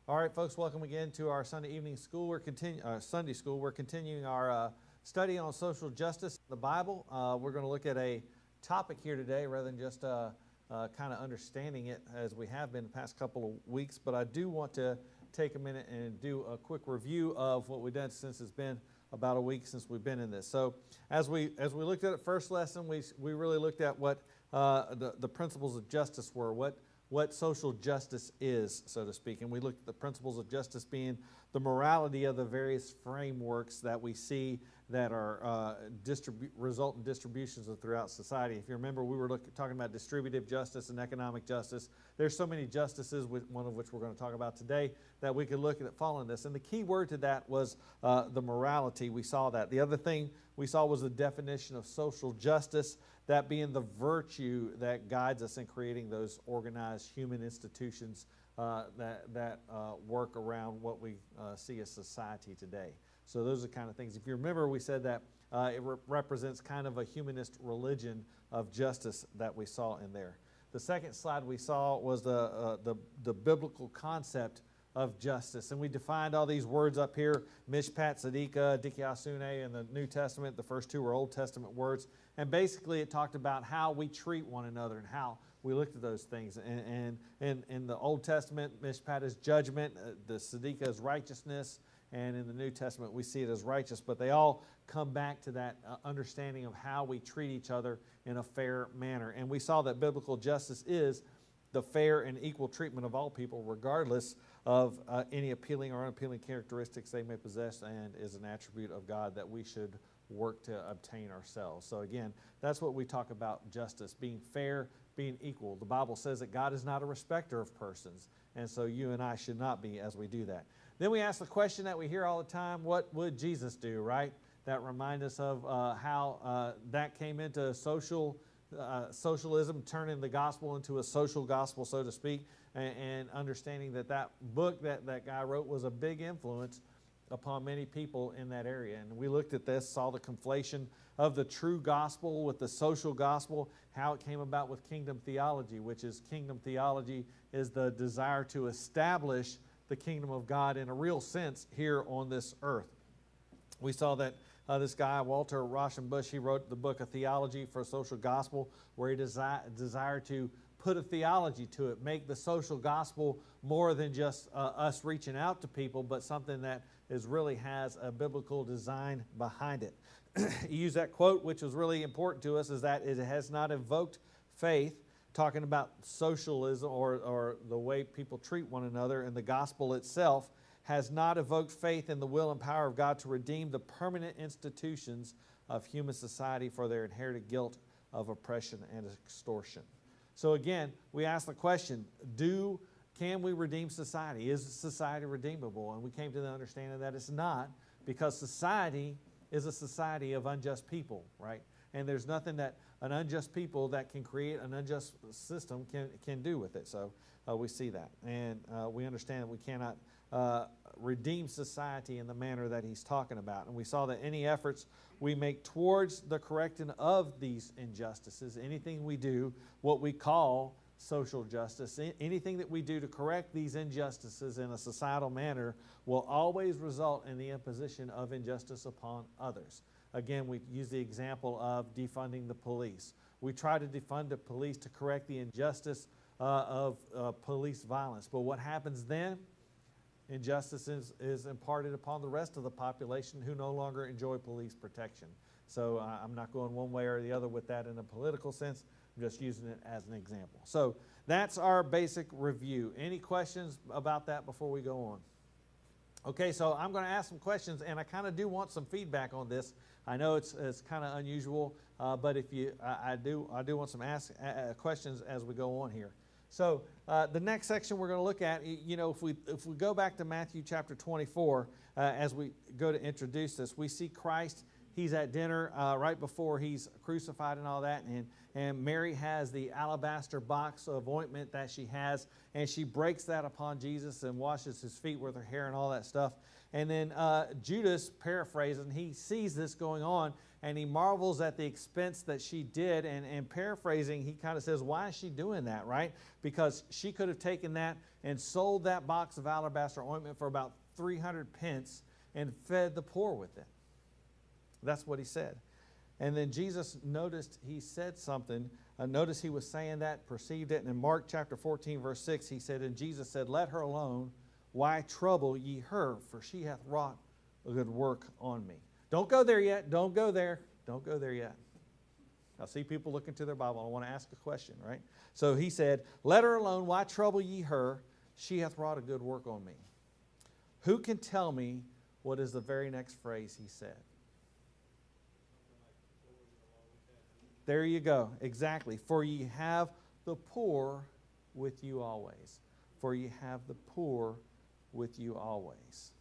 All right, folks, welcome again to our Sunday evening school. Sunday school. We're continuing our study on social justice, the Bible. We're going to look at a topic here today rather than just kind of understanding it as we have been the past couple of weeks. But I do want to take a minute and do a quick review of what we've done since it's been about a week since we've been in this. So as we looked at it first lesson, we really looked at what the principles of justice were, what social justice is, so to speak. And we looked at the principles of justice being the morality of the various frameworks that we see that are result in distributions throughout society. If you remember, we were talking about distributive justice and economic justice. There's so many justices, one of which we're going to talk about today, that we could look at following this. And the key word to that was the morality. We saw that. The other thing we saw was the definition of social justice, that being the virtue that guides us in creating those organized human institutions that work around what we see as society today. So those are the kind of things. If you remember, we said that it represents kind of a humanist religion of justice that we saw in there. The second slide we saw was the biblical concept of justice. And we defined all these words up here, mishpat, tzedekah, dikiasune in the New Testament. The first two were Old Testament words. And basically it talked about how we treat one another and how we looked at those things. And in the Old Testament, mishpat is judgment, the tzedekah is righteousness, and in the New Testament we see it as righteous. But they all come back to that understanding of how we treat each other in a fair manner. And we saw that biblical justice is the fair and equal treatment of all people, regardless of any appealing or unappealing characteristics they may possess, and is an attribute of God that we should work to obtain ourselves. So again, that's what we talk about justice, being fair, being equal. The Bible says that God is not a respecter of persons, and so you and I should not be as we do that. Then we ask the question that we hear all the time, what would Jesus do, right? That reminds us of how that came into socialism, turning the gospel into a social gospel, so to speak, and understanding that book that guy wrote was a big influence upon many people in that area. And we looked at this, saw the conflation of the true gospel with the social gospel, how it came about with kingdom theology, which is kingdom theology is the desire to establish the kingdom of God in a real sense here on this earth. We saw that this guy, Walter Rauschenbusch, he wrote the book of Theology for a Social Gospel, where he desired to put a theology to it, make the social gospel more than just us reaching out to people, but something that really has a biblical design behind it. He used that quote, which was really important to us, is that it has not evoked faith, talking about socialism or the way people treat one another, and the gospel itself has not evoked faith in the will and power of God to redeem the permanent institutions of human society for their inherited guilt of oppression and extortion. So again, we ask the question, can we redeem society? Is society redeemable? And we came to the understanding that it's not, because society is a society of unjust people, right? And there's nothing that an unjust people that can create an unjust system can do with it. So we see that. And we understand that we cannot redeem society in the manner that he's talking about. And we saw that any efforts we make towards the correcting of these injustices, anything we do, what we call social justice, anything that we do to correct these injustices in a societal manner will always result in the imposition of injustice upon others. Again, we use the example of defunding the police. We try to defund the police to correct the injustice of police violence. But what happens then? Injustice is imparted upon the rest of the population who no longer enjoy police protection. So I'm not going one way or the other with that in a political sense. I'm just using it as an example. So that's our basic review. Any questions about that before we go on? Okay, so I'm going to ask some questions, and I kind of do want some feedback on this. I know it's kind of unusual, but I do want some questions as we go on here. So the next section we're going to look at, if we go back to Matthew chapter 24, as we go to introduce this, we see Christ. He's at dinner right before he's crucified and all that, and Mary has the alabaster box of ointment that she has, and she breaks that upon Jesus and washes his feet with her hair and all that stuff. And then Judas, paraphrasing, he sees this going on, and he marvels at the expense that she did. And paraphrasing, he kind of says, why is she doing that, right? Because she could have taken that and sold that box of alabaster ointment for about 300 pence and fed the poor with it. That's what he said. And then Jesus noticed he said something. Notice he was saying that, perceived it. And in Mark chapter 14, verse 6, he said, and Jesus said, let her alone. Why trouble ye her? For she hath wrought a good work on me. Don't go there yet. Don't go there. Don't go there yet. I see people looking to their Bible. I want to ask a question, right? So he said, let her alone. Why trouble ye her? She hath wrought a good work on me. Who can tell me what is the very next phrase he said? There you go. Exactly. For ye have the poor with you always. For ye have the poor with you always.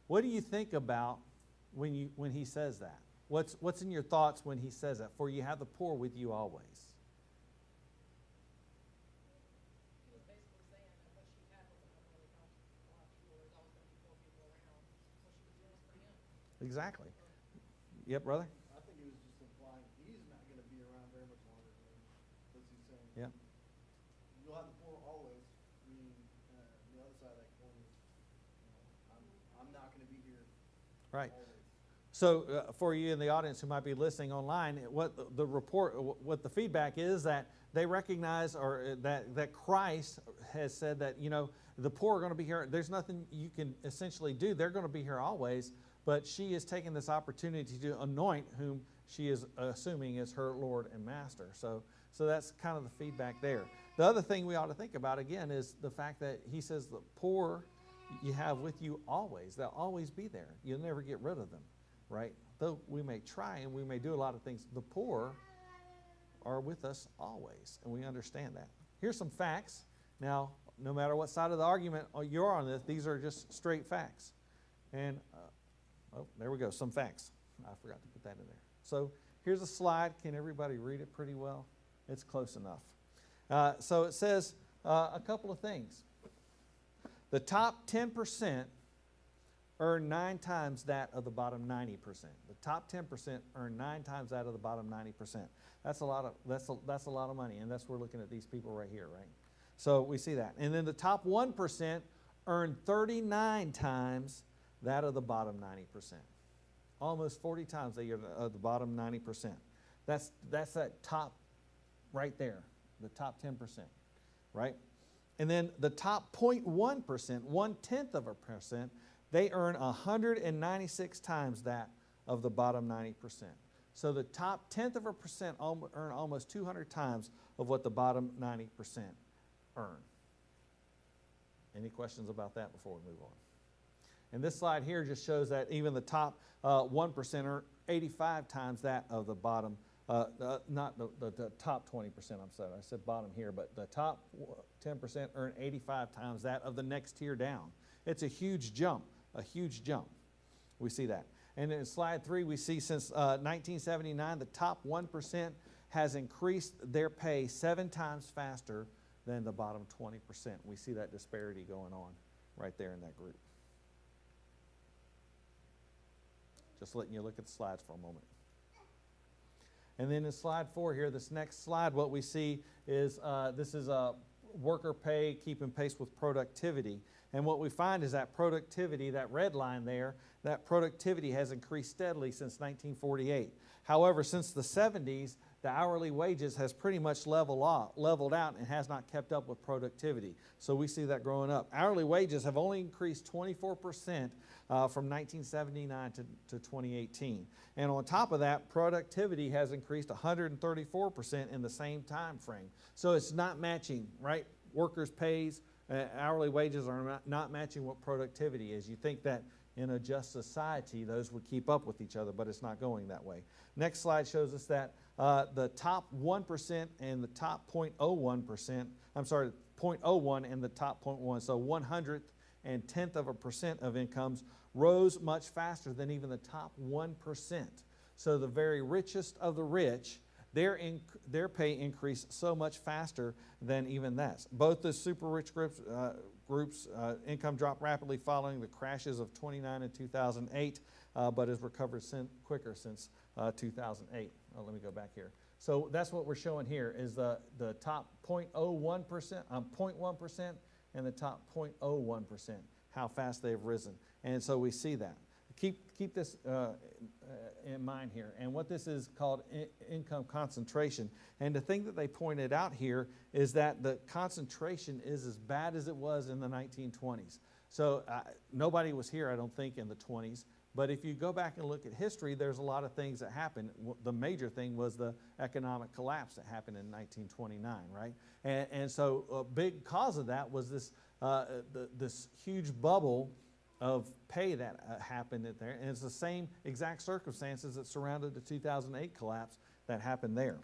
What do you think about when he says that? What's in your thoughts when he says that? For ye have the poor with you always. He was basically saying that what she had wasn't going to really count a lot. There was always going to be poor people around. What she was doing was for him. Exactly. Yep, brother? I think he was just implying he's not going to be around very much longer than what he's saying. Yeah. You'll have the poor always. Meaning, the other side of that coin is, I'm not going to be here Right. always. So for you in the audience who might be listening online, what the feedback is that they recognize, or that Christ has said that, the poor are going to be here. There's nothing you can essentially do. They're going to be here always. But she is taking this opportunity to anoint whom she is assuming is her Lord and Master. So that's kind of the feedback there. The other thing we ought to think about, again, is the fact that he says the poor you have with you always. They'll always be there. You'll never get rid of them, right? Though we may try and we may do a lot of things, the poor are with us always, and we understand that. Here's some facts. Now, no matter what side of the argument you're on this, these are just straight facts. And, there we go, some facts. I forgot to put that in there. So here's a slide. Can everybody read it pretty well? It's close enough. So it says a couple of things. The top 10% earn 9 times that of the bottom 90%. The top 10% earn 9 times that of the bottom 90%. That's a lot of money, and that's we're looking at these people right here, right? So we see that. And then the top 1% earn 39 times that of the bottom 90%. Almost 40 times the bottom 90%. That's that top right there, the top 10%, right? And then the top 0.1%, 0.1%, they earn 196 times that of the bottom 90%. So the top 0.1% earn almost 200 times of what the bottom 90% earn. Any questions about that before we move on? And this slide here just shows that even the top 1% earn 85 times that of the bottom, not the top 20%, I'm sorry, I said bottom here, but the top 10% earn 85 times that of the next tier down. It's a huge jump, We see that. And in slide 3, we see since 1979, the top 1% has increased their pay 7 times faster than the bottom 20%. We see that disparity going on right there in that group. Just letting you look at the slides for a moment. And then in slide 4 here, this next slide, what we see is this is worker pay keeping pace with productivity. And what we find is that productivity, that red line there, that productivity has increased steadily since 1948. However, since the 70s, the hourly wages has pretty much leveled out and has not kept up with productivity. So we see that growing up. Hourly wages have only increased 24% from 1979 to 2018. And on top of that, productivity has increased 134% in the same time frame. So it's not matching, right? Workers' pays, hourly wages are not matching what productivity is. You think that in a just society, those would keep up with each other, but it's not going that way. Next slide shows us that the top 1% and the top 0.01%, 0.01 and the top 0.1, so 1/110% of incomes rose much faster than even the top 1%. So the very richest of the rich, their pay increased so much faster than even that. Both the super rich groups, groups. Income dropped rapidly following the crashes of 29 and 2008, but has recovered quicker since 2008. Oh, let me go back here. So that's what we're showing here is the top 0.01%, 0.1% and the top 0.01%, how fast they've risen. And so we see that. Keep this in mind here. And what this is called income concentration. And the thing that they pointed out here is that the concentration is as bad as it was in the 1920s. So nobody was here, I don't think, in the 20s. But if you go back and look at history, there's a lot of things that happened. The major thing was the economic collapse that happened in 1929, right? And so a big cause of that was this, this huge bubble of pay that happened there. And it's the same exact circumstances that surrounded the 2008 collapse that happened there.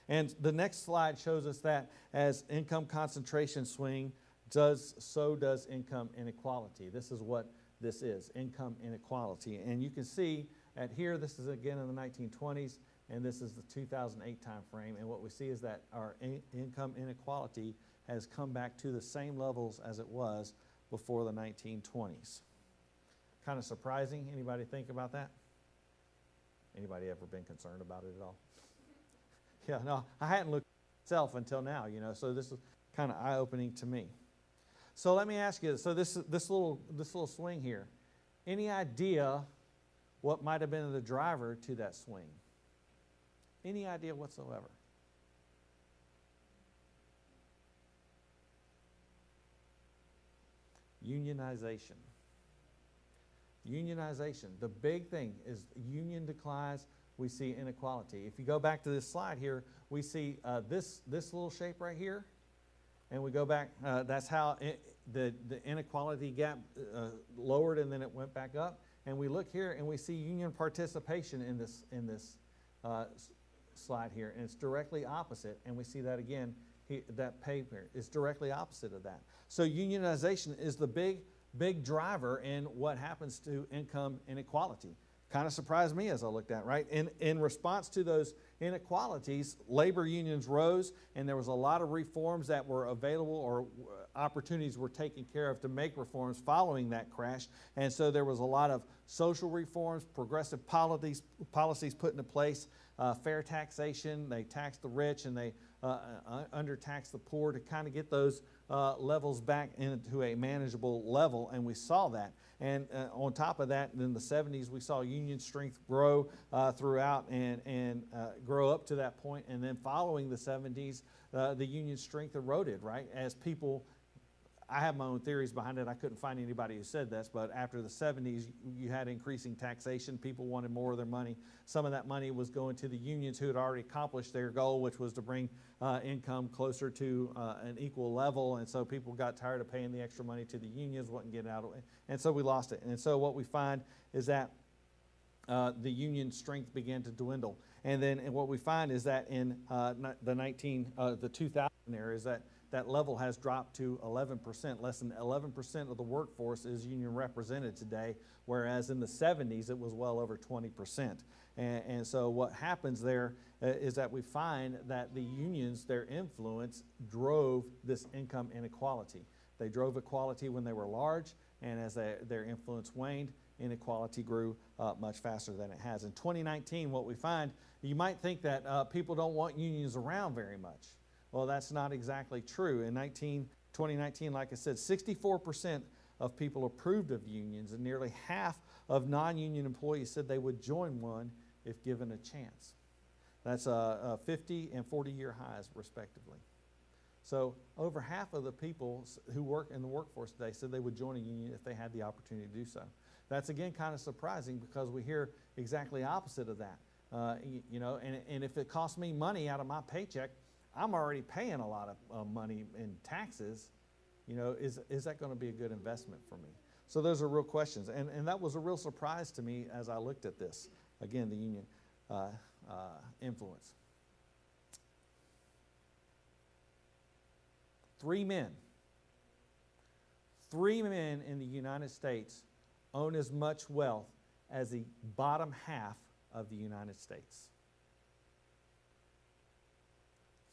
And the next slide shows us that as income concentration swing, so does income inequality. This is what this is, income inequality. And you can see at here, this is again in the 1920s, and this is the 2008 time frame. And what we see is that our income inequality has come back to the same levels as it was before the 1920s. Kind of surprising. Anybody think about that? Anybody ever been concerned about it at all? Yeah, no, I hadn't looked at myself until now, you know, so this is kind of eye-opening to me. So let me ask you, so this little swing here, any idea what might have been the driver to that swing? Any idea whatsoever? Unionization. Unionization. The big thing is union declines, we see inequality. If you go back to this slide here, we see this little shape right here, and we go back, that's how the inequality gap lowered and then it went back up. And we look here and we see union participation in this slide here, and it's directly opposite, and we see that again. That pay here is directly opposite of that. So unionization is the big driver in what happens to income inequality. Kind of surprised me as I looked at, right? In response to those inequalities, labor unions rose, and there was a lot of reforms that were available, or opportunities were taken care of to make reforms following that crash. And so there was a lot of social reforms, progressive policies put into place, fair taxation. They taxed the rich and they undertaxed the poor to kind of get those levels back into a manageable level, and we saw that. And on top of that, in the 70s, we saw union strength grow throughout and grow up to that point. And then following the 70s, the union strength eroded, right? As people, I have my own theories behind it. I couldn't find anybody who said this, but after the 70s, you had increasing taxation. People wanted more of their money. Some of that money was going to the unions who had already accomplished their goal, which was to bring income closer to an equal level. And so people got tired of paying the extra money to the unions, wasn't getting out of it. And so we lost it. And so what we find is that the union strength began to dwindle. And then what we find is that in the 2000 era is that level has dropped to 11%. Less than 11% of the workforce is union represented today, whereas in the 70s it was well over 20%. And so what happens there is that we find that the unions, their influence drove this income inequality. They drove equality when they were large, and as their influence waned, inequality grew much faster than it has. In 2019, what we find, you might think that people don't want unions around very much. Well, that's not exactly true. In 2019, like I said, 64% of people approved of unions, and nearly half of non-union employees said they would join one if given a chance. That's 50 and 40-year highs, respectively. So over half of the people who work in the workforce today said they would join a union if they had the opportunity to do so. That's, again, kind of surprising because we hear exactly opposite of that. You know, and if it costs me money out of my paycheck, I'm already paying a lot of money in taxes. You know, is that going to be a good investment for me? So those are real questions. And that was a real surprise to me as I looked at this. Again, the union influence. 3 men in the United States own as much wealth as the bottom half of the United States.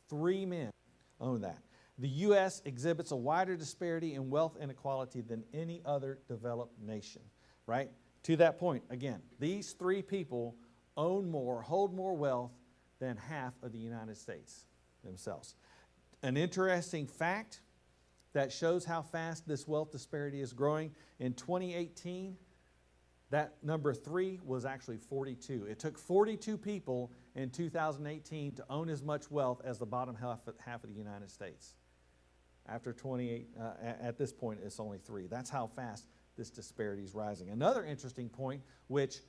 3 men own that. The U.S. exhibits a wider disparity in wealth inequality than any other developed nation, right? To that point, again, these three people own more, hold more wealth than half of the United States themselves. An interesting fact that shows how fast this wealth disparity is growing. In 2018, that number 3 was actually 42. It took 42 people in 2018 to own as much wealth as the bottom half of the United States. After 28, at this point, it's only 3. That's how fast this disparity is rising. Another interesting point, which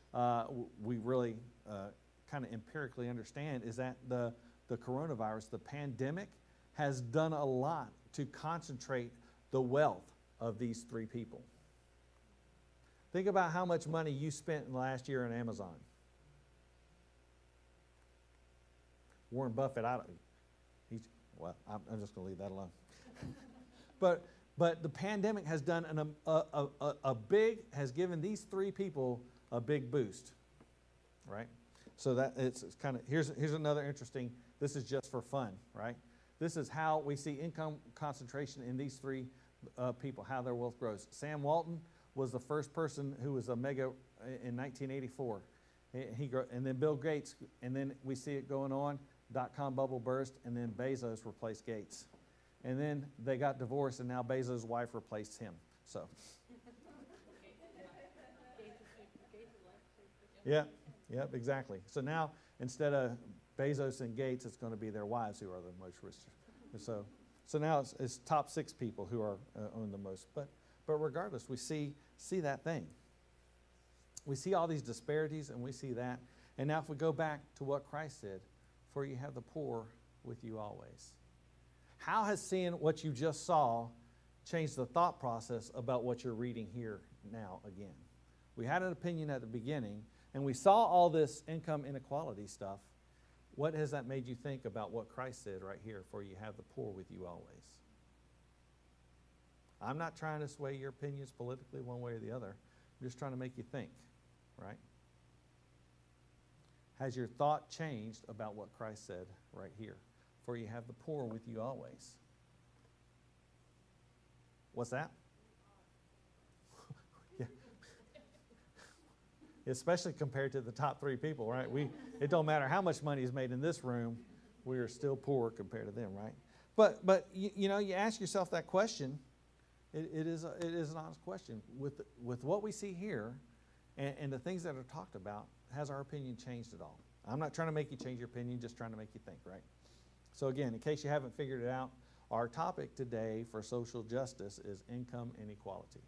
we really kind of empirically understand, is that the coronavirus, the pandemic, has done a lot to concentrate the wealth of these 3 people. Think about how much money you spent in the last year on Amazon. Warren Buffett, I'm just going to leave that alone. But the pandemic has done has given these 3 people a big boost, right? So that it's kind of, here's another interesting, this is just for fun, right? This is how we see income concentration in these 3 people, how their wealth grows. Sam Walton was the first person who was a mega in 1984. And then Bill Gates, and then we see it going on, dot-com bubble burst, and then Bezos replaced Gates. And then they got divorced, and now Bezos' wife replaced him. So, yeah, exactly. So now, instead of Bezos and Gates, it's going to be their wives who are the most rich. So now it's top 6 people who are own the most. But regardless, we see that thing. We see all these disparities, and we see that. And now if we go back to what Christ said, "For you have the poor with you always." How has seeing what you just saw changed the thought process about what you're reading here now again? We had an opinion at the beginning, and we saw all this income inequality stuff. What has that made you think about what Christ said right here, "For you have the poor with you always"? I'm not trying to sway your opinions politically one way or the other. I'm just trying to make you think, right? Has your thought changed about what Christ said right here? "For you have the poor with you always." What's that? Yeah. Especially compared to the top 3 people, right? It don't matter how much money is made in this room, we are still poor compared to them, right? But you know, you ask yourself that question. It is an honest question. With what we see here and the things that are talked about, has our opinion changed at all? I'm not trying to make you change your opinion, just trying to make you think, right? So again, in case you haven't figured it out, our topic today for social justice is income inequality.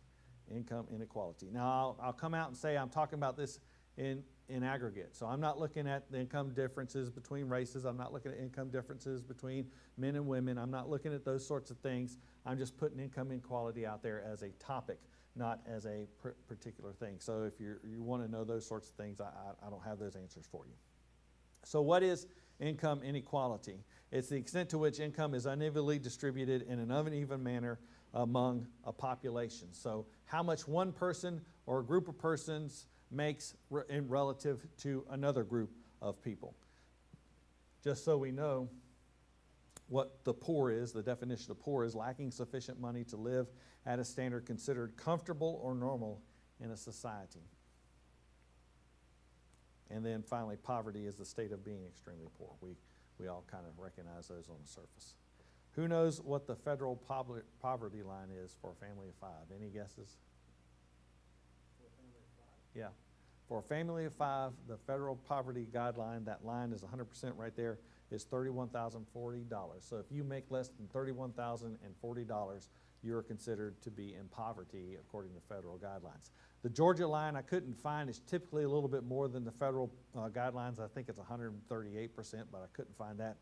Income inequality. Now, I'll come out and say I'm talking about this in aggregate. So I'm not looking at the income differences between races. I'm not looking at income differences between men and women. I'm not looking at those sorts of things. I'm just putting income inequality out there as a topic, not as a particular thing. So if you want to know those sorts of things, I don't have those answers for you. So what is income inequality? It's the extent to which income is unevenly distributed in an uneven manner among a population. So how much one person or a group of persons makes in relative to another group of people. Just so we know what the poor is, the definition of poor is lacking sufficient money to live at a standard considered comfortable or normal in a society. And then finally, poverty is the state of being extremely poor. We all kind of recognize those on the surface. Who knows what the federal poverty line is for a family of 5? Any guesses? For a family of 5? Yeah. For a family of 5, the federal poverty guideline, that line is 100% right there, is $31,040. So if you make less than $31,040, you're considered to be in poverty according to federal guidelines. The Georgia line I couldn't find is typically a little bit more than the federal guidelines. I think it's 138%, but I couldn't find that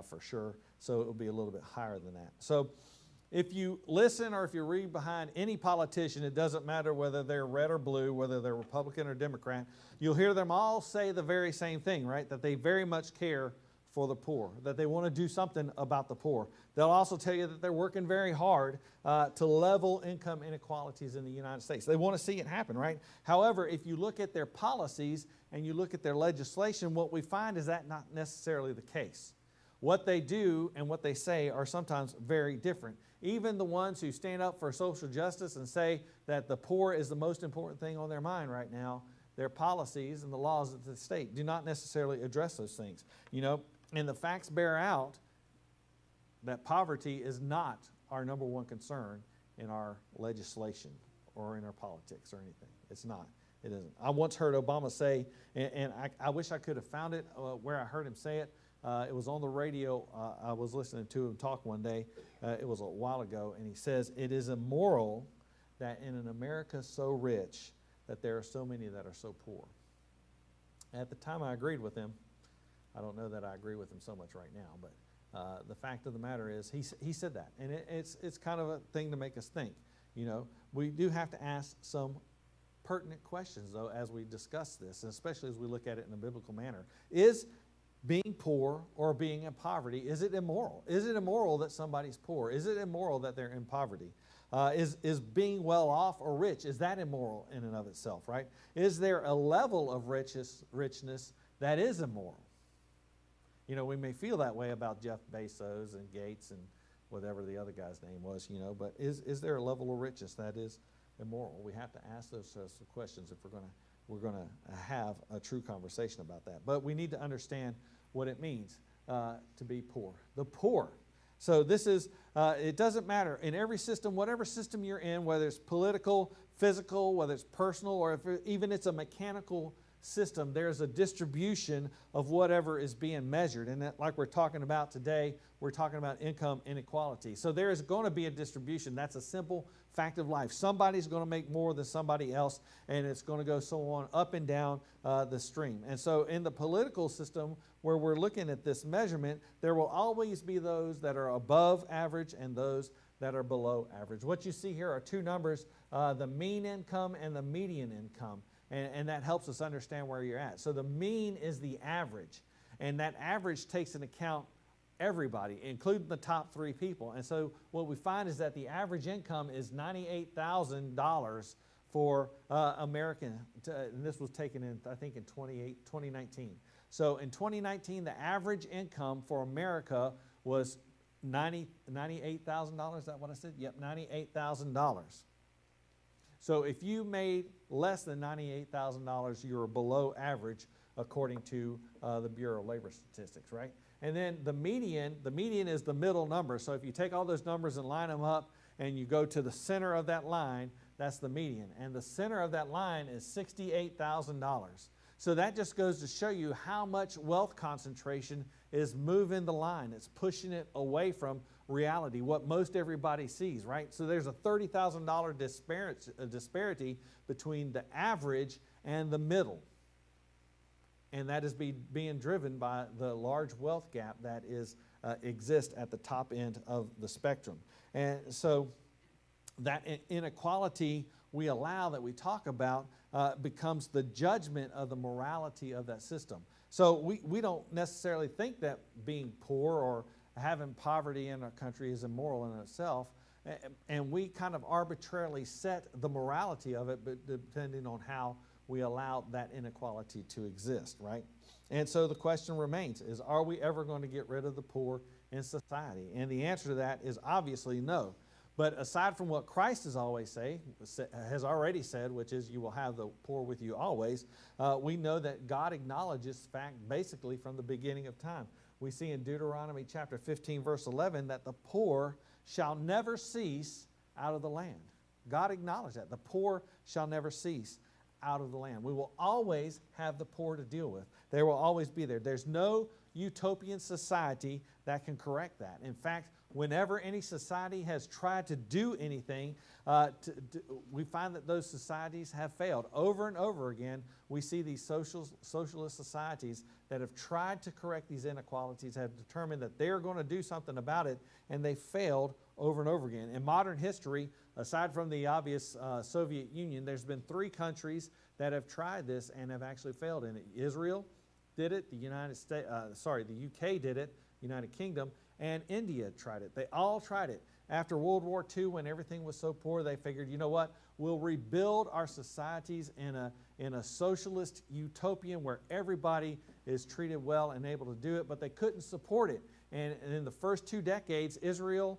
for sure. So it will be a little bit higher than that. So if you listen or if you read behind any politician, it doesn't matter whether they're red or blue, whether they're Republican or Democrat, you'll hear them all say the very same thing, right? That they very much care for the poor, that they want to do something about the poor. They'll also tell you that they're working very hard to level income inequalities in the United States. They want to see it happen, right? However, if you look at their policies and you look at their legislation, what we find is that not necessarily the case. what they do and what they say are sometimes very different. Even the ones who stand up for social justice and say that the poor is the most important thing on their mind right now, their policies and the laws of the state do not necessarily address those things. And the facts bear out that poverty is not our number one concern in our legislation or in our politics or anything. It's not. It isn't. I once heard Obama say, and I wish I could have found it where I heard him say it. It was on the radio. I was listening to him talk one day. It was a while ago, and he says, "It is immoral that in an America so rich that there are so many that are so poor." At the time, I agreed with him. I don't know that I agree with him so much right now, but the fact of the matter is, he said that, and it's kind of a thing to make us think. We do have to ask some pertinent questions, though, as we discuss this, and especially as we look at it in a biblical manner. Is being poor or being in poverty, is it immoral? Is it immoral that somebody's poor? Is it immoral that they're in poverty? Is being well off or rich, is that immoral in and of itself, right? Is there a level of richness that is immoral? We may feel that way about Jeff Bezos and Gates and whatever the other guy's name was, but is there a level of richness that is immoral? We have to ask those sorts of questions if we're going to have a true conversation about that. But we need to understand what it means to be poor. The poor. So this is, it doesn't matter. In every system, whatever system you're in, whether it's political, physical, whether it's personal, or even it's a mechanical system, there's a distribution of whatever is being measured. And that, like we're talking about today, we're talking about income inequality. So there is going to be a distribution. That's a simple fact of life. Somebody's going to make more than somebody else, and it's going to go so on up and down the stream. And so in the political system where we're looking at this measurement, there will always be those that are above average and those that are below average. What you see here are two numbers, the mean income and the median income. And that helps us understand where you're at. So the mean is the average, and that average takes into account everybody, including the top three people. And so what we find is that the average income is $98,000 for American, and this was taken in, I think, in 2019. So in 2019, the average income for America was $98,000. Is that what I said? Yep, $98,000. So if you made less than $98,000, you were below average according to the Bureau of Labor Statistics, right? And then the median is the middle number. So if you take all those numbers and line them up and you go to the center of that line, that's the median. And the center of that line is $68,000. So that just goes to show you how much wealth concentration is moving the line. It's pushing it away from reality, what most everybody sees, right? So there's a $30,000 disparity between the average and the middle. And that is being driven by the large wealth gap that exists at the top end of the spectrum. And so that inequality we allow, that we talk about, becomes the judgment of the morality of that system. So we don't necessarily think that being poor or having poverty in our country is immoral in itself, and we kind of arbitrarily set the morality of it, but depending on how we allow that inequality to exist, right? And so the question remains is, are we ever going to get rid of the poor in society? And the answer to that is obviously no. But aside from what Christ has already said, which is you will have the poor with you always, we know that God acknowledges fact basically from the beginning of time. We see in Deuteronomy chapter 15, verse 11, that the poor shall never cease out of the land. God acknowledged that. The poor shall never cease out of the land. We will always have the poor to deal with. They will always be there. There's no utopian society that can correct that. In fact, whenever any society has tried to do anything, we find that those societies have failed. Over and over again, we see these socialist societies that have tried to correct these inequalities, have determined that they're going to do something about it, and they failed over and over again. In modern history, aside from the obvious Soviet Union, there's been 3 countries that have tried this and have actually failed in it. Israel did it, the UK did it, United Kingdom, and India tried it. They all tried it. After World War II, when everything was so poor, they figured, you know what, will rebuild our societies in a socialist utopian where everybody is treated well and able to do it, but they couldn't support it. And in the first 2 decades, India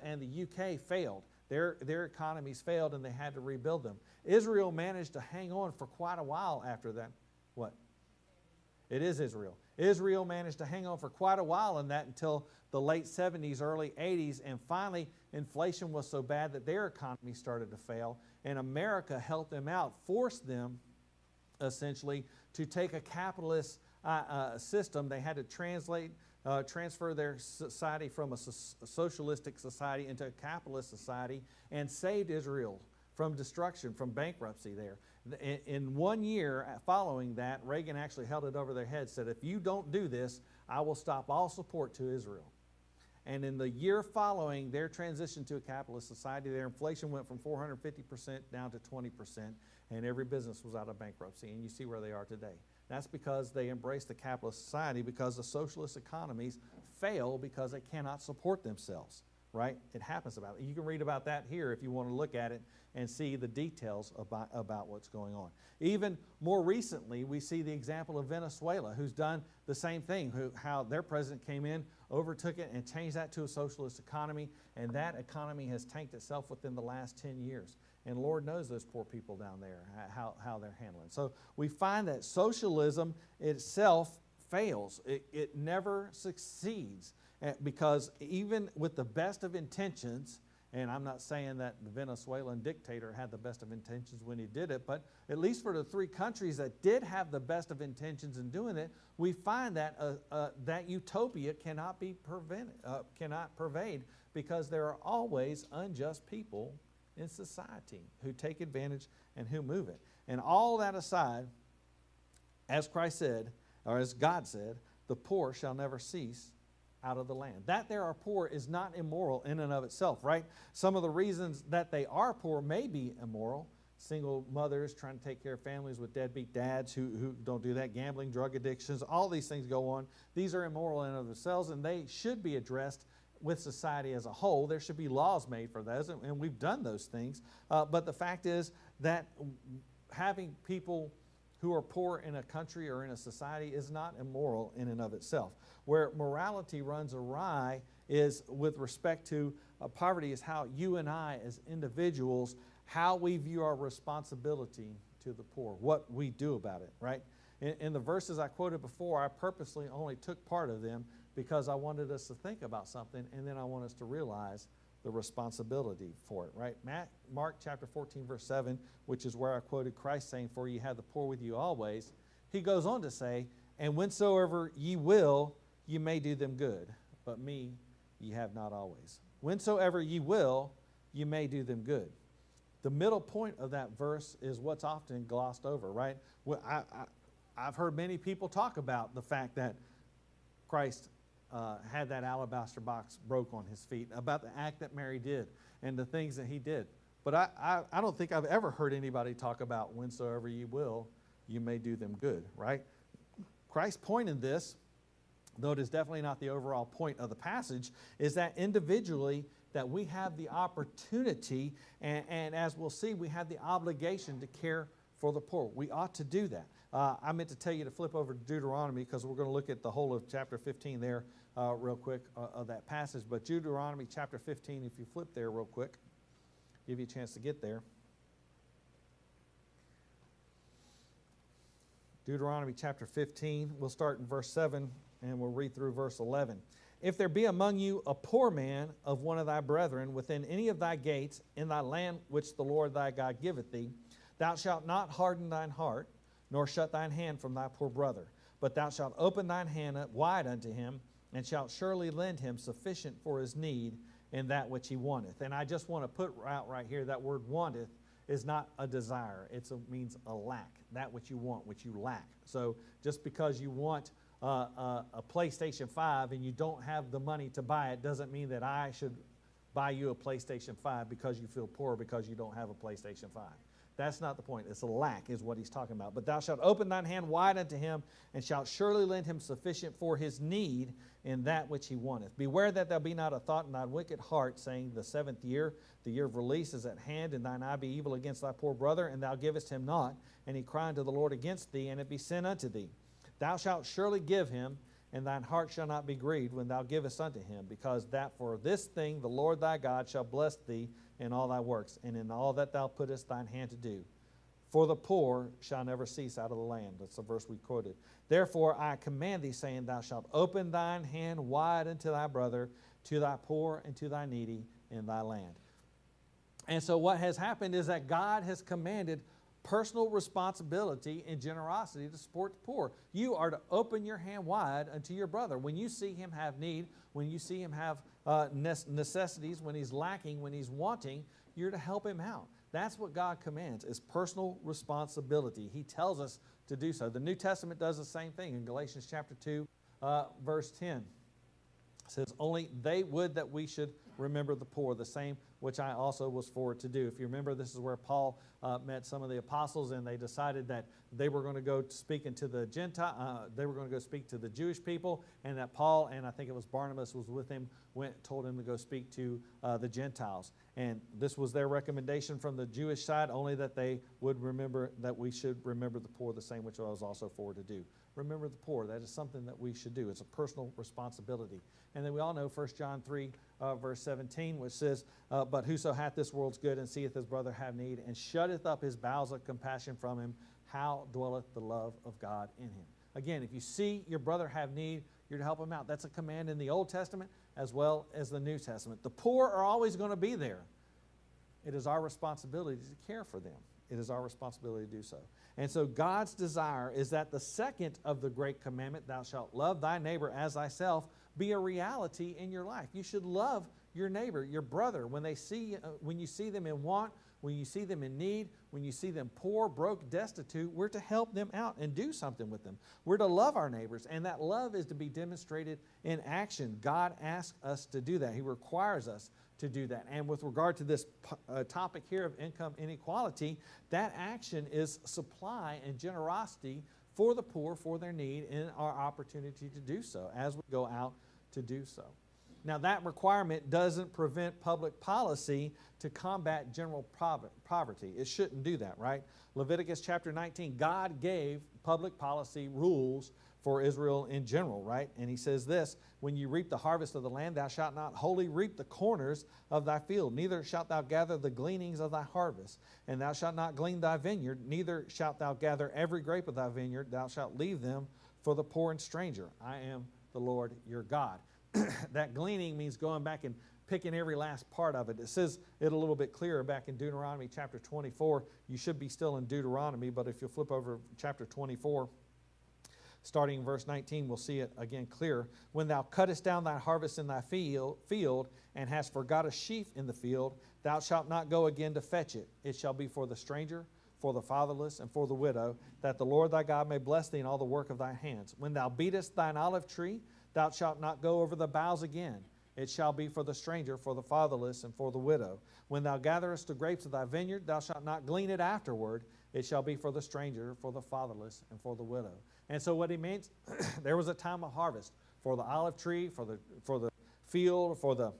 and the UK failed. Their economies failed and they had to rebuild them. Israel managed to hang on for quite a while after that. What? It is Israel. Israel managed to hang on for quite a while in that until the late 70s, early 80s, and finally inflation was so bad that their economy started to fail, and America helped them out, forced them essentially to take a capitalist system. They had to transfer their society from a socialistic society into a capitalist society, and saved Israel from destruction, from bankruptcy there. In 1 year following that, Reagan actually held it over their head, said, if you don't do this, I will stop all support to Israel. And in the year following their transition to a capitalist society, their inflation went from 450% down to 20%, and every business was out of bankruptcy. And you see where they are today. That's because they embraced the capitalist society, because the socialist economies fail because they cannot support themselves, right? It happens about it. You can read about that here if you want to look at it and see the details about what's going on. Even more recently, we see the example of Venezuela, who's done the same thing, how their president came in, overtook it, and changed that to a socialist economy, and that economy has tanked itself within the last 10 years. And Lord knows those poor people down there, how they're handling. So we find that socialism itself fails. It never succeeds, because even with the best of intentions, and I'm not saying that the Venezuelan dictator had the best of intentions when he did it, but at least for the 3 countries that did have the best of intentions in doing it, we find that that utopia cannot pervade, because there are always unjust people in society who take advantage and who move it. And all that aside, as Christ said, or as God said, the poor shall never cease out of the land. That there are poor is not immoral in and of itself, right? Some of the reasons that they are poor may be immoral. Single mothers trying to take care of families with deadbeat dads who don't do that, gambling, drug addictions, all these things go on. These are immoral in and of themselves, and they should be addressed with society as a whole. There should be laws made for those, and we've done those things. But the fact is that having people who are poor in a country or in a society is not immoral in and of itself. Where morality runs awry is with respect to poverty, is how you and I as individuals, how we view our responsibility to the poor, what we do about it, right? In the verses I quoted before, I purposely only took part of them because I wanted us to think about something, and then I want us to realize the responsibility for it, right? Mark chapter 14, verse 7, which is where I quoted Christ saying, for ye have the poor with you always. He goes on to say, and whensoever ye will, ye may do them good, but me ye have not always. Whensoever ye will, ye may do them good. The middle point of that verse is what's often glossed over, right? Well, I've heard many people talk about the fact that Christ had that alabaster box broke on his feet, about the act that Mary did and the things that he did. But I don't think I've ever heard anybody talk about whensoever you will, you may do them good, right? Christ's point in this, though it is definitely not the overall point of the passage, is that individually that we have the opportunity, and as we'll see, we have the obligation to care for the poor. We ought to do that. I meant to tell you to flip over to Deuteronomy, because we're going to look at the whole of chapter 15 there real quick of that passage. But Deuteronomy chapter 15, if you flip there real quick, give you a chance to get there. Deuteronomy chapter 15, we'll start in verse 7 and we'll read through verse 11. If there be among you a poor man of one of thy brethren within any of thy gates in thy land which the Lord thy God giveth thee, thou shalt not harden thine heart, nor shut thine hand from thy poor brother, but thou shalt open thine hand wide unto him, and shalt surely lend him sufficient for his need in that which he wanteth. And I just want to put out right here, that word wanteth is not a desire. It means a lack, that which you want, which you lack. So just because you want a PlayStation 5 and you don't have the money to buy it doesn't mean that I should buy you a PlayStation 5 because you feel poor because you don't have a PlayStation 5. That's not the point. It's a lack is what he's talking about. But thou shalt open thine hand wide unto him, and shalt surely lend him sufficient for his need in that which he wanteth. Beware that there be not a thought in thy wicked heart, saying, the 7th year, the year of release is at hand, and thine eye be evil against thy poor brother, and thou givest him not, and he cry unto the Lord against thee, and it be sin unto thee. Thou shalt surely give him, and thine heart shall not be grieved when thou givest unto him, because that for this thing the Lord thy God shall bless thee in all thy works, and in all that thou puttest thine hand to do. For the poor shall never cease out of the land. That's the verse we quoted. Therefore I command thee, saying, thou shalt open thine hand wide unto thy brother, to thy poor and to thy needy in thy land. And so what has happened is that God has commanded personal responsibility and generosity to support the poor. You are to open your hand wide unto your brother. When you see him have need, when you see him have necessities, when he's lacking, when he's wanting, you're to help him out. That's what God commands, is personal responsibility. He tells us to do so. The New Testament does the same thing in Galatians chapter 2, verse 10. It says, only they would that we should remember the poor, the same which I also was for to do. If you remember, this is where Paul met some of the apostles, and they decided that they were going to go speaking to the they were going to go speak to the Jewish people, and that Paul, and I think it was Barnabas was with him, told him to go speak to the Gentiles. And this was their recommendation from the Jewish side, only that they would remember that we should remember the poor, the same which I was also for to do. Remember the poor. That is something that we should do. It's a personal responsibility. And then we all know 1 John 3, verse 17, which says, but whoso hath this world's good and seeth his brother have need, and shutteth up his bowels of compassion from him, how dwelleth the love of God in him? Again, if you see your brother have need, you're to help him out. That's a command in the Old Testament as well as the New Testament. The poor are always going to be there. It is our responsibility to care for them. It is our responsibility to do so. And so God's desire is that the second of the great commandment, thou shalt love thy neighbor as thyself, be a reality in your life. You should love your neighbor, your brother, when you see them in want, when you see them in need, when you see them poor, broke, destitute. We're to help them out and do something with them. We're to love our neighbors, and that love is to be demonstrated in action. God asks us to do that. He requires us to do that. And with regard to this topic here of income inequality, that action is supply and generosity for the poor, for their need, and our opportunity to do so as we go out to do so. Now, that requirement doesn't prevent public policy to combat general poverty. It shouldn't do that, right? Leviticus chapter 19, God gave public policy rules for Israel in general, right? And he says this, when you reap the harvest of the land, thou shalt not wholly reap the corners of thy field, neither shalt thou gather the gleanings of thy harvest. And thou shalt not glean thy vineyard, neither shalt thou gather every grape of thy vineyard, thou shalt leave them for the poor and stranger. I am the Lord your God. That gleaning means going back and picking every last part of it. It says it a little bit clearer back in Deuteronomy chapter 24. You should be still in Deuteronomy, but if you'll flip over chapter 24, starting in verse 19, we'll see it again clear. When thou cuttest down thy harvest in thy field, and hast forgot a sheaf in the field, thou shalt not go again to fetch it. It shall be for the stranger, for the fatherless, and for the widow, that the Lord thy God may bless thee in all the work of thy hands. When thou beatest thine olive tree, thou shalt not go over the boughs again. It shall be for the stranger, for the fatherless, and for the widow. When thou gatherest the grapes of thy vineyard, thou shalt not glean it afterward. It shall be for the stranger, for the fatherless, and for the widow. And so what he means, there was a time of harvest for the olive tree, for the field, for the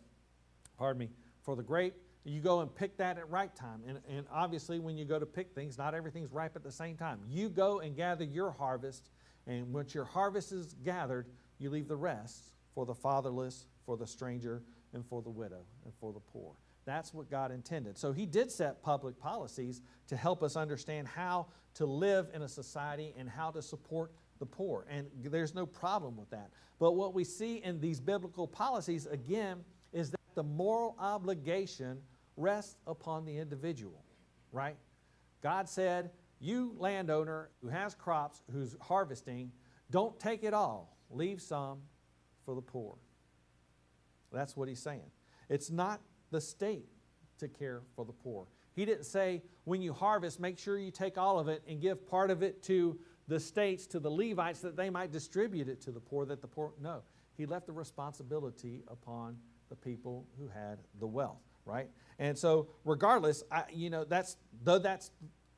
grape. You go and pick that at right time. And obviously when you go to pick things, not everything's ripe at the same time. You go and gather your harvest, and once your harvest is gathered, you leave the rest for the fatherless, for the stranger, and for the widow, and for the poor. That's what God intended. So he did set public policies to help us understand how to live in a society and how to support the poor. And there's no problem with that. But what we see in these biblical policies, again, is that the moral obligation rests upon the individual, right? God said, you landowner who has crops, who's harvesting, don't take it all. Leave some for the poor. That's what he's saying. It's not the state to care for the poor. He didn't say, when you harvest, make sure you take all of it and give part of it to the states, to the Levites, that they might distribute it to the poor, that the poor... No. He left the responsibility upon the people who had the wealth, right? And so, regardless, that's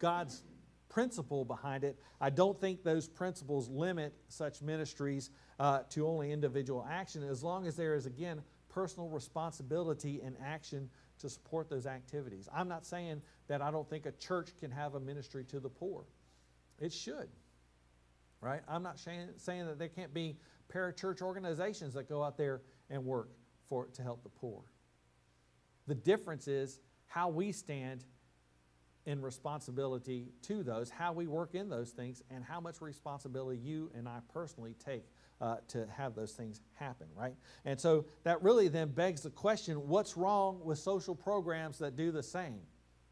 God's principle behind it. I don't think those principles limit such ministries to only individual action, as long as there is, again, personal responsibility and action to support those activities. I'm not saying that I don't think a church can have a ministry to the poor. It should, right? I'm not saying that there can't be parachurch organizations that go out there and work to help the poor. The difference is how we stand in responsibility to those, how we work in those things, and how much responsibility you and I personally take to have those things happen, right? And so that really then begs the question, what's wrong with social programs that do the same,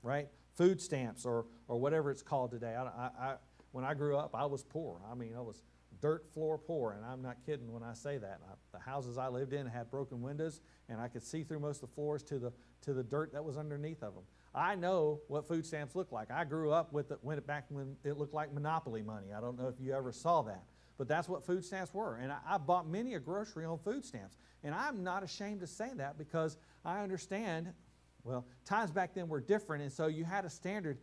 right? Food stamps or whatever it's called today. When I grew up, I was poor. I mean, I was dirt floor poor, and I'm not kidding when I say that. The houses I lived in had broken windows, and I could see through most of the floors to the dirt that was underneath of them. I know what food stamps look like. I grew up with it when it looked like Monopoly money. I don't know if you ever saw that, but that's what food stamps were. And I bought many a grocery on food stamps, and I'm not ashamed to say that because I understand, well, times back then were different, and so you had a standard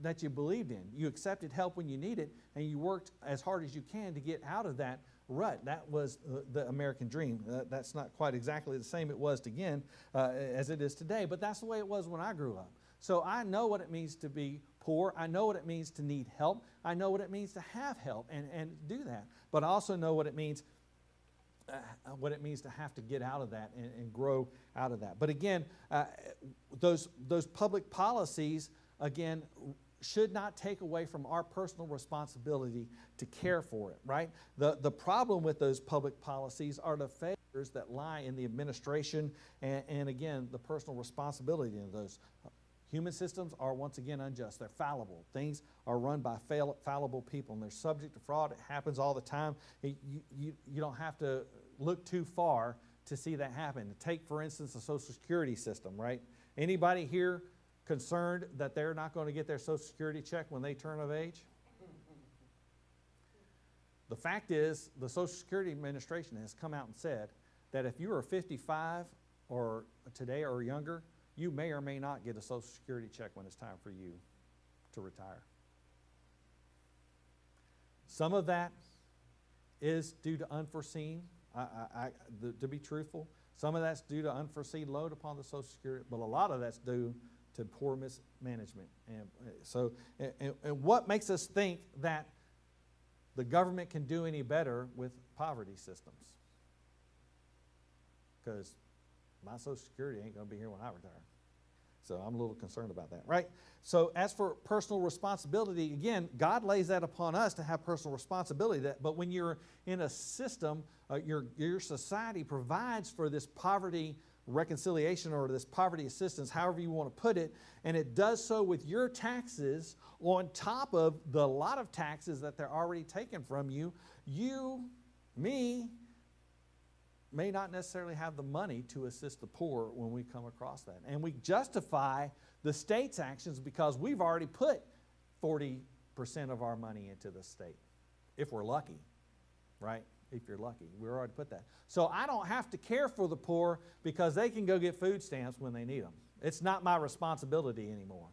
that you believed in. You accepted help when you needed, and you worked as hard as you can to get out of that rut. That was the American dream. That's not quite exactly the same it was again as it is today, but that's the way it was when I grew up. So I know what it means to be poor. I know what it means to need help. I know what it means to have help and do that. But I also know what it means to have to get out of that and grow out of that. But again, those public policies, again, should not take away from our personal responsibility to care for it, right? The problem with those public policies are the failures that lie in the administration and again, the personal responsibility of those. Human systems are, once again, unjust. They're fallible. Things are run by fallible people, and they're subject to fraud. It happens all the time. You don't have to look too far to see that happen. Take, for instance, the Social Security system, right? Anybody here concerned that they're not going to get their Social Security check when they turn of age? The fact is, the Social Security Administration has come out and said that if you are 55 or today or younger, you may or may not get a Social Security check when it's time for you to retire. Some of that is due to unforeseen, to be truthful. Some of that's due to unforeseen load upon the Social Security, but a lot of that's due to poor mismanagement. And what makes us think that the government can do any better with poverty systems? Because my Social Security ain't going to be here when I retire. So I'm a little concerned about that, right? So as for personal responsibility, again, God lays that upon us to have personal responsibility. But when you're in a system, your society provides for this poverty reconciliation or this poverty assistance, however you want to put it, and it does so with your taxes on top of the lot of taxes that they're already taking from you, me, may not necessarily have the money to assist the poor when we come across that. And we justify the state's actions because we've already put 40% of our money into the state, if we're lucky, right? If you're lucky. We already put that. So I don't have to care for the poor because they can go get food stamps when they need them. It's not my responsibility anymore.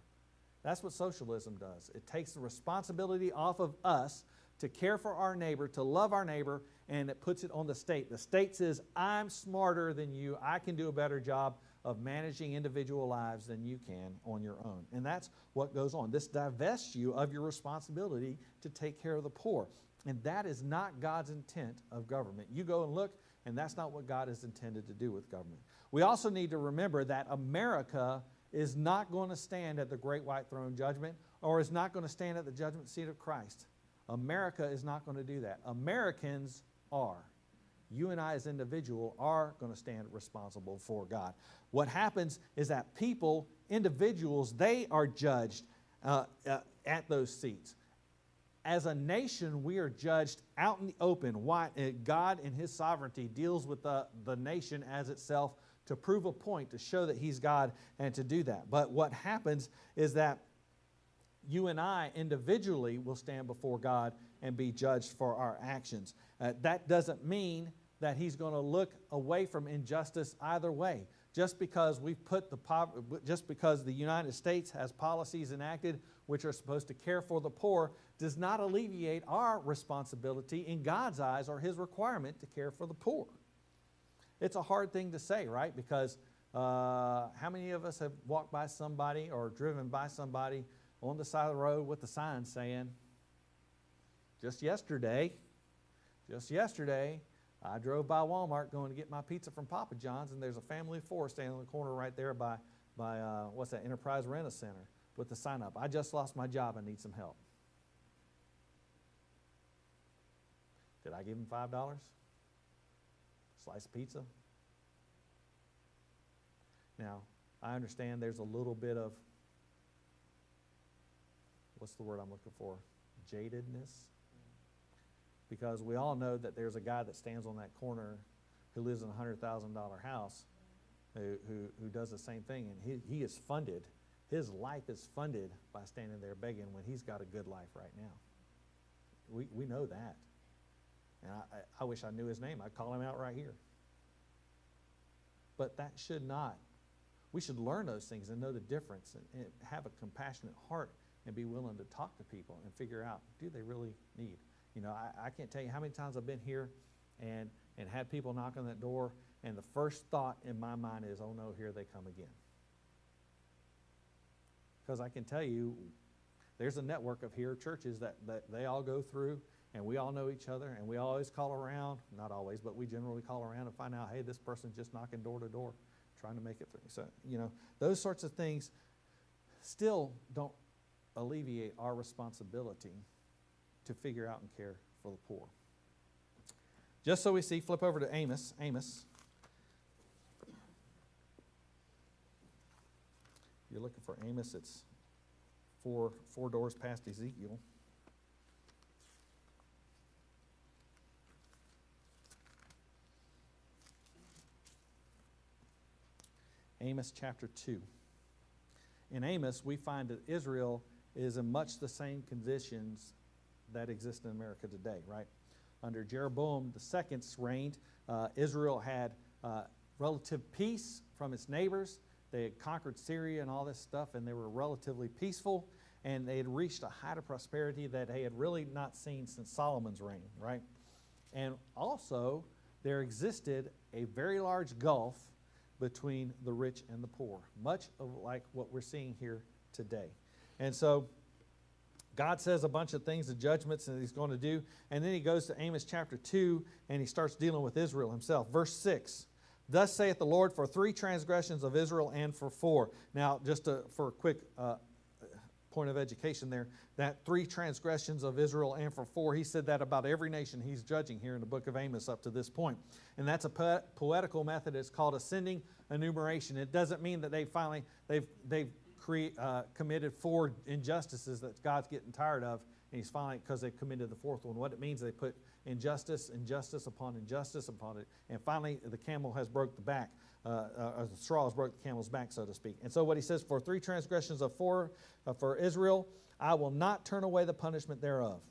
That's what socialism does. It takes the responsibility off of us to care for our neighbor, to love our neighbor, and it puts it on the state. The state says, I'm smarter than you. I can do a better job of managing individual lives than you can on your own. And that's what goes on. This divests you of your responsibility to take care of the poor. And that is not God's intent of government. You go and look, and that's not what God has intended to do with government. We also need to remember that America is not going to stand at the great white throne judgment or is not going to stand at the judgment seat of Christ. America is not going to do that. Americans are. You and I as individuals are going to stand responsible for God. What happens is that people, individuals, they are judged at those seats. As a nation, we are judged out in the open. Why? God in His sovereignty deals with the nation as itself to prove a point, to show that He's God and to do that. But what happens is that you and I individually will stand before God and be judged for our actions. That doesn't mean that He's going to look away from injustice either way. just because just because the United States has policies enacted which are supposed to care for the poor, does not alleviate our responsibility in God's eyes or His requirement to care for the poor. It's a hard thing to say, right? Because how many of us have walked by somebody or driven by somebody on the side of the road with a sign saying, just yesterday, I drove by Walmart going to get my pizza from Papa John's, and there's a family of four standing on the corner right there by what's that, Enterprise Rent-A-Center, with the sign up, I just lost my job, I need some help. Did I give him $5? Slice of pizza? Now, I understand there's a little bit of, what's the word I'm looking for? Jadedness. Because we all know that there's a guy that stands on that corner who lives in a $100,000 house who does the same thing, and he is funded. His life is funded by standing there begging when he's got a good life right now. We know that. And I wish I knew his name. I'd call him out right here. But that should not. We should learn those things and know the difference and have a compassionate heart and be willing to talk to people and figure out, do they really need? You know, I can't tell you how many times I've been here and had people knock on that door, and the first thought in my mind is, oh no, here they come again. Because I can tell you, there's a network of here churches that they all go through, and we all know each other, and we always call around, not always, but we generally call around and find out, hey, this person's just knocking door to door, trying to make it through. So, you know, those sorts of things still don't alleviate our responsibility to figure out and care for the poor. Just so we see, flip over to Amos. Amos. If you're looking for Amos, it's four doors past Ezekiel. Amos chapter 2. In Amos, we find that Israel is in much the same conditions that exist in America today, right? Under Jeroboam II's reign, Israel had relative peace from its neighbors. They had conquered Syria and all this stuff, and they were relatively peaceful, and they had reached a height of prosperity that they had really not seen since Solomon's reign, right? And also, there existed a very large gulf between the rich and the poor, much of like what we're seeing here today. And so God says a bunch of things, the judgments that He's going to do, and then He goes to Amos chapter 2, and He starts dealing with Israel Himself. Verse 6, thus saith the Lord, for 3 transgressions of Israel and for 4. Now, just for a quick point of education there, that 3 transgressions of Israel and for 4, He said that about every nation He's judging here in the book of Amos up to this point. And that's a poetical method. It's called ascending enumeration. It doesn't mean that they've committed 4 injustices that God's getting tired of, and He's finally, because they've committed the 4th one. What it means, they put injustice upon injustice upon it, and finally the camel has broke the back, or the straw has broke the camel's back, so to speak. And so what He says, for 3 transgressions of 4 for Israel, I will not turn away the punishment thereof,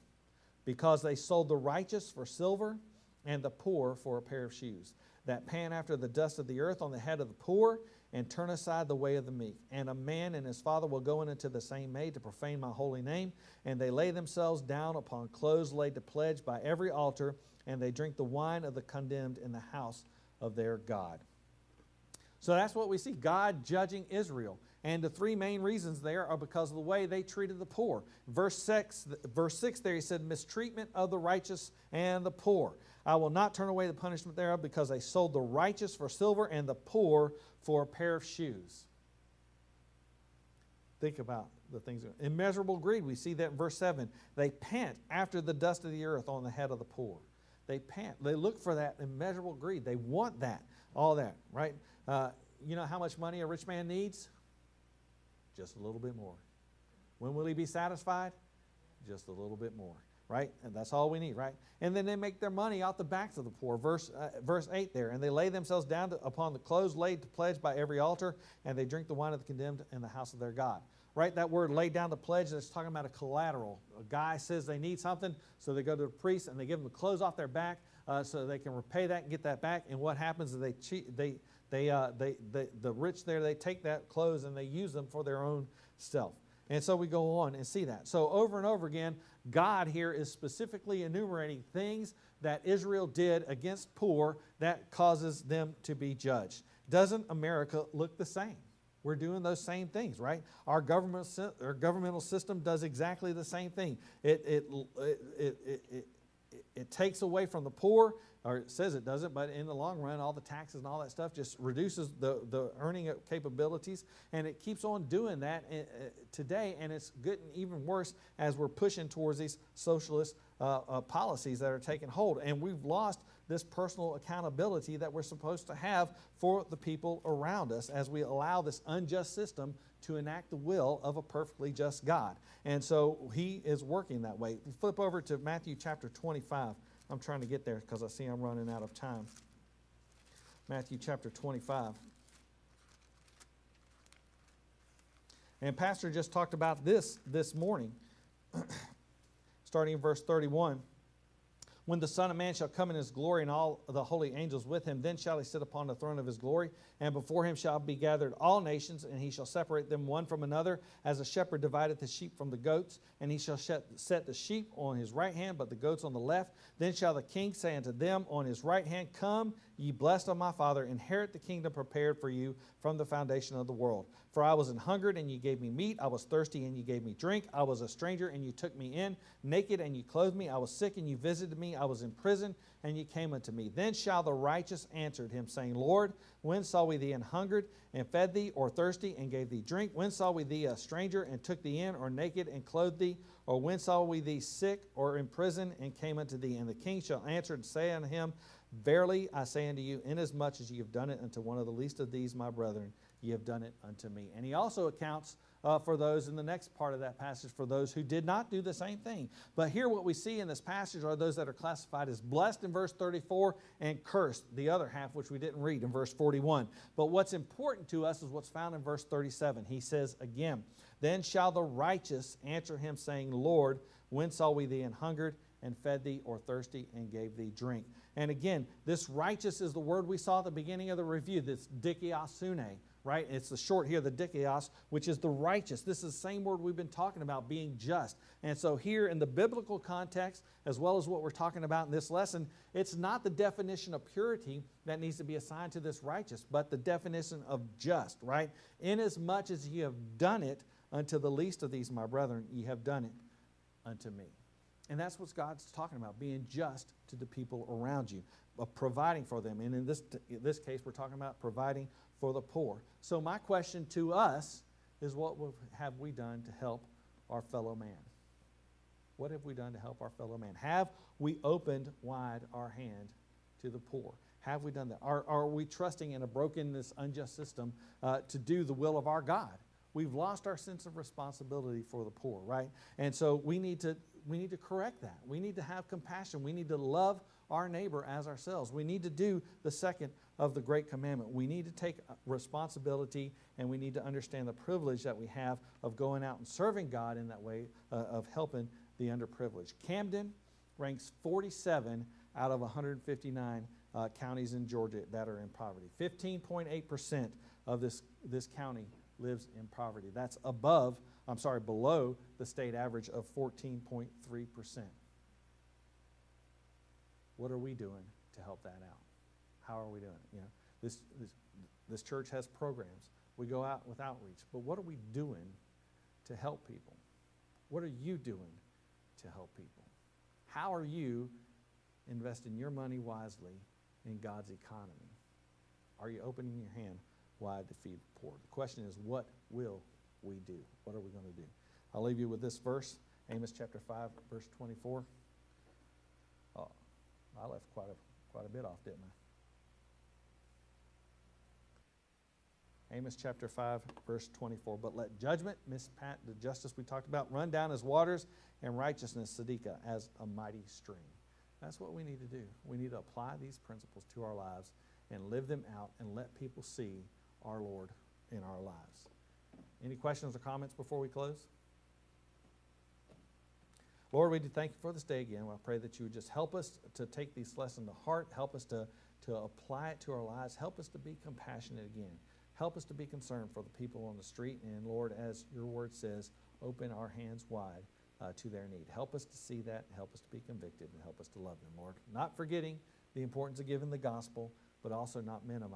because they sold the righteous for silver and the poor for a pair of shoes, that pant after the dust of the earth on the head of the poor, and turn aside the way of the meek. And a man and his father will go in into the same maid to profane my holy name, and they lay themselves down upon clothes laid to pledge by every altar, and they drink the wine of the condemned in the house of their God. So that's what we see, God judging Israel. And the 3 main reasons there are because of the way they treated the poor. Verse 6 there, He said, mistreatment of the righteous and the poor. I will not turn away the punishment thereof, because they sold the righteous for silver and the poor for a pair of shoes. Think about the things. Immeasurable greed, we see that in verse 7. They pant after the dust of the earth on the head of the poor. They pant. They look for that immeasurable greed. They want that, all that, right? You know how much money a rich man needs? Just a little bit more. When will he be satisfied? Just a little bit more, right? And that's all we need, right? And then they make their money out the backs of the poor. Verse 8 there. And they lay themselves down upon the clothes laid to pledge by every altar, and they drink the wine of the condemned in the house of their God. Right? That word laid down to pledge, that's talking about a collateral. A guy says they need something, so they go to the priest and they give them the clothes off their back so they can repay that and get that back. And what happens is they The rich there, they take that clothes and they use them for their own self. And so we go on and see that. So over and over again, God here is specifically enumerating things that Israel did against poor that causes them to be judged. Doesn't America look the same? We're doing those same things, right? Our governmental system does exactly the same thing. It takes away from the poor, or it says it doesn't, but in the long run, all the taxes and all that stuff just reduces the earning capabilities, and it keeps on doing that today, and it's getting even worse as we're pushing towards these socialist policies that are taking hold. And we've lost this personal accountability that we're supposed to have for the people around us as we allow this unjust system to enact the will of a perfectly just God. And so he is working that way. Flip over to Matthew chapter 25. I'm trying to get there because I see I'm running out of time. Matthew chapter 25. And Pastor just talked about this morning, starting in verse 31. When the Son of Man shall come in his glory and all the holy angels with him, then shall he sit upon the throne of his glory, and before him shall be gathered all nations, and he shall separate them one from another, as a shepherd divideth the sheep from the goats, and he shall set the sheep on his right hand, but the goats on the left. Then shall the king say unto them on his right hand, Come, ye blessed of my Father, inherit the kingdom prepared for you from the foundation of the world. For I was an hungered, and ye gave me meat. I was thirsty, and ye gave me drink. I was a stranger, and ye took me in. Naked, and ye clothed me. I was sick, and ye visited me. I was in prison, and ye came unto me. Then shall the righteous answer him, saying, Lord, when saw we thee an hungered, and fed thee, or thirsty, and gave thee drink? When saw we thee a stranger, and took thee in, or naked, and clothed thee? Or when saw we thee sick, or in prison, and came unto thee? And the king shall answer and say unto him, Verily I say unto you, inasmuch as ye have done it unto one of the least of these my brethren, ye have done it unto me. And he also accounts for those in the next part of that passage, for those who did not do the same thing. But here what we see in this passage are those that are classified as blessed in verse 34 and cursed, the other half, which we didn't read in verse 41. But what's important to us is what's found in verse 37. He says again, Then shall the righteous answer him, saying, Lord, when saw we thee an hungered, and fed thee, or thirsty, and gave thee drink? And again, this righteous is the word we saw at the beginning of the review, this dikaiosune, right? It's the short here, the dikaios, which is the righteous. This is the same word we've been talking about, being just. And so here in the biblical context, as well as what we're talking about in this lesson, it's not the definition of purity that needs to be assigned to this righteous, but the definition of just, right? Inasmuch as ye have done it unto the least of these my brethren, ye have done it unto me. And that's what God's talking about, being just to the people around you, providing for them. And in this case, we're talking about providing for the poor. So my question to us is, what have we done to help our fellow man? What have we done to help our fellow man? Have we opened wide our hand to the poor? Have we done that? Are we trusting in a broken, this unjust system to do the will of our God? We've lost our sense of responsibility for the poor, right? And so we need to correct that. We need to have compassion. We need to love our neighbor as ourselves. We need to do the second of the great commandment. We need to take responsibility, and we need to understand the privilege that we have of going out and serving God in that way, of helping the underprivileged. Camden ranks 47 out of 159 counties in Georgia that are in poverty. 15.8% of this county lives in poverty. That's below the state average of 14.3%. What are we doing to help that out? How are we doing it? You know, this church has programs. We go out with outreach. But what are we doing to help people? What are you doing to help people? How are you investing your money wisely in God's economy? Are you opening your hand wide to feed the poor? The question is, what will we do? What are we going to do? I'll leave you with this verse, Amos chapter 5, verse 24. Oh, I left quite a bit off, didn't I? Amos chapter 5, verse 24. But let judgment, Miss Pat, the justice we talked about, run down as waters, and righteousness, Siddiqah, as a mighty stream. That's what we need to do. We need to apply these principles to our lives and live them out and let people see our Lord in our lives. Any questions or comments before we close? Lord, we do thank you for this day again. I pray that you would just help us to take these lessons to heart. Help us to apply it to our lives. Help us to be compassionate again. Help us to be concerned for the people on the street. And Lord, as your word says, open our hands wide to their need. Help us to see that. Help us to be convicted and help us to love them, Lord. Not forgetting the importance of giving the gospel, but also not minimizing